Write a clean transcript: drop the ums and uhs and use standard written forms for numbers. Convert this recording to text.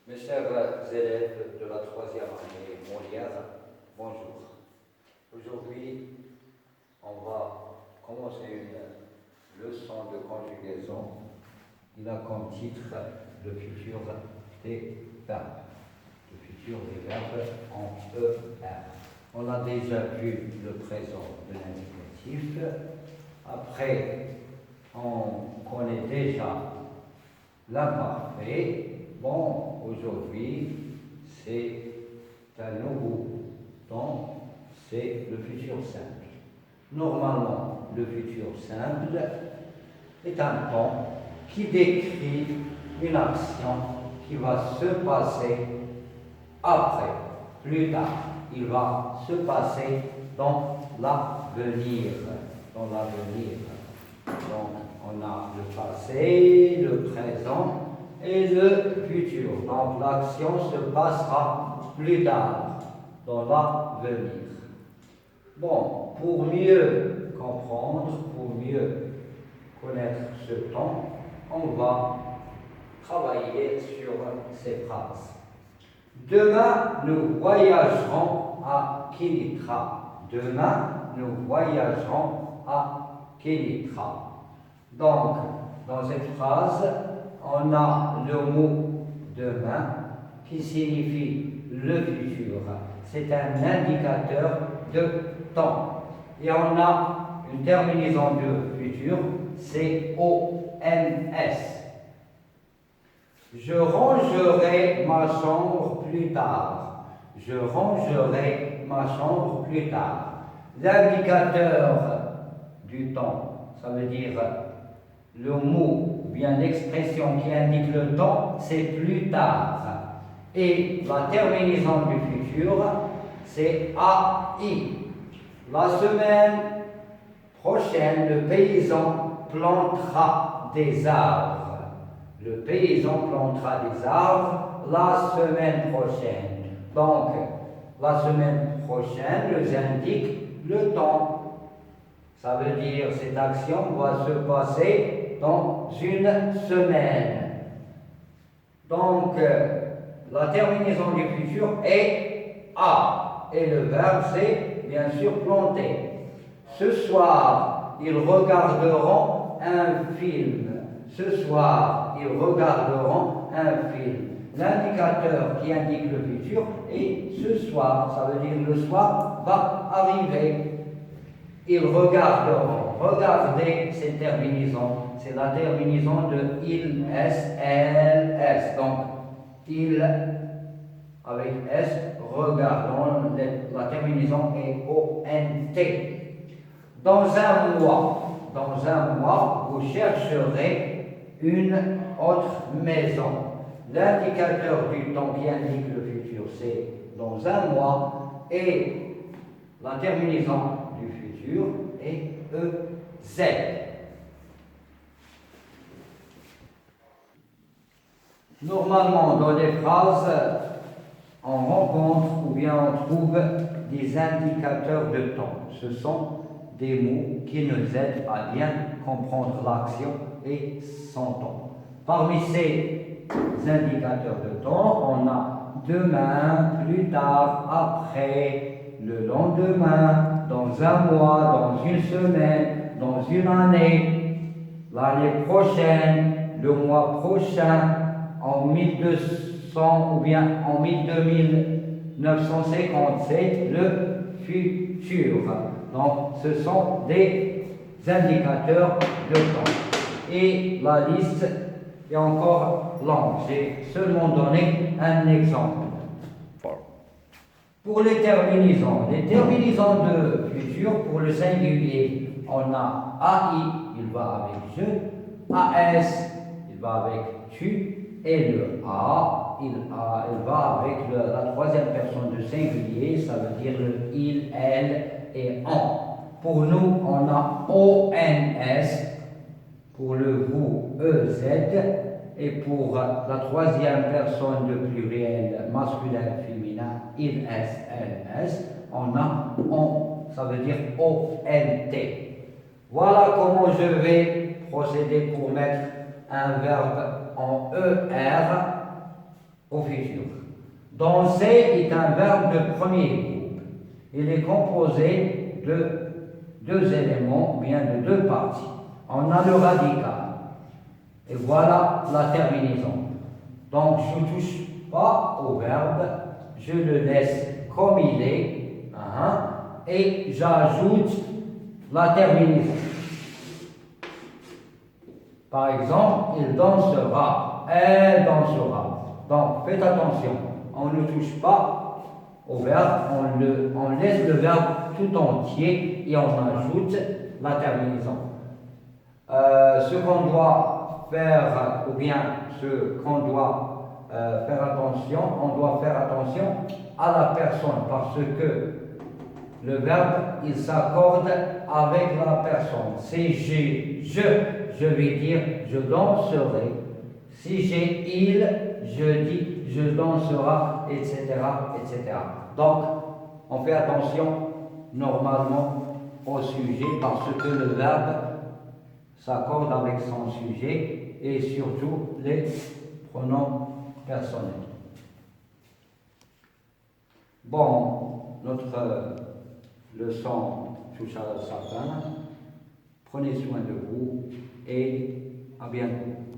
Mes chers élèves de la troisième année Molière, bonjour. Aujourd'hui, on va commencer une leçon de conjugaison. Il a comme titre le futur des verbes. Le futur des verbes en ER. On a déjà vu le présent de l'indicatif. Après, on connaît déjà l'imparfait. Bon, aujourd'hui, c'est un nouveau temps, c'est le futur simple. Normalement, le futur simple est un temps qui décrit une action qui va se passer après, plus tard. Il va se passer dans l'avenir. Dans l'avenir. Donc, on a le passé, le présent et le futur. Donc l'action se passera plus tard, dans l'avenir. Bon, pour mieux comprendre, pour mieux connaître ce temps, on va travailler sur ces phrases. Demain, nous voyagerons à Kénitra. Demain, nous voyagerons à Kénitra. Donc, dans cette phrase, on a le mot demain qui signifie le futur. C'est un indicateur de temps. Et on a une terminaison de futur, c'est ONS. Je rangerai ma chambre plus tard. Je rangerai ma chambre plus tard. L'indicateur du temps, ça veut dire le mot ou bien l'expression qui indique le temps, c'est plus tard. Et la terminaison du futur, c'est AI. La semaine prochaine, le paysan plantera des arbres. Le paysan plantera des arbres la semaine prochaine. Donc, la semaine prochaine nous indique le temps. Ça veut dire que cette action va se passer dans une semaine. Donc, la terminaison du futur est A. Et le verbe, c'est bien sûr planter. Ce soir, ils regarderont un film. Ce soir, ils regarderont un film. L'indicateur qui indique le futur est ce soir. Ça veut dire le soir va arriver. Ils regarderont. Regardez cette terminaison. C'est la terminaison de il, s, l, s. Donc, il avec s, regardons. La terminaison est o, n, t. Dans un mois, vous chercherez une autre maison. L'indicateur du temps qui indique le futur, c'est dans un mois. Et la terminaison du futur est EZ. Normalement, dans les phrases, on rencontre ou bien on trouve des indicateurs de temps. Ce sont des mots qui nous aident à bien comprendre l'action et son temps. Parmi ces indicateurs de temps, on a demain, plus tard, après, le lendemain, dans un mois, dans une semaine, dans une année, l'année prochaine, le mois prochain, en 1200 ou bien en 2950, c'est le futur. Donc, ce sont des indicateurs de temps. Et la liste est encore longue. J'ai seulement donné un exemple. Pour les terminaisons de futur, pour le singulier, on a AI, il va avec je, AS, il va avec tu, et le A, il va avec la troisième personne de singulier, ça veut dire le il, elle et on. Pour nous, on a ONS, pour le vous, EZ, et pour la troisième personne de pluriel masculin féminin, il, s, elle, s, on a on, ça veut dire ONT. Voilà comment je vais procéder pour mettre un verbe en ER au futur. Danser est un verbe de premier groupe. Il est composé de deux éléments, bien de deux parties. On a le radical. Et voilà la terminaison. Donc, je ne touche pas au verbe, je le laisse comme il est, et j'ajoute la terminaison. Par exemple, il dansera, elle dansera. Donc, faites attention, on ne touche pas au verbe, on laisse le verbe tout entier et on ajoute la terminaison. Ce qu'on doit faire, ou bien ce qu'on doit faire attention, on doit faire attention à la personne parce que le verbe, il s'accorde avec la personne. Si j'ai je vais dire je danserai. Si j'ai il, je dis je dansera, etc., etc. Donc, on fait attention normalement au sujet parce que le verbe s'accorde avec son sujet et surtout les pronoms personnels. Bon, notre leçon touche à sa fin. Prenez soin de vous et à bientôt.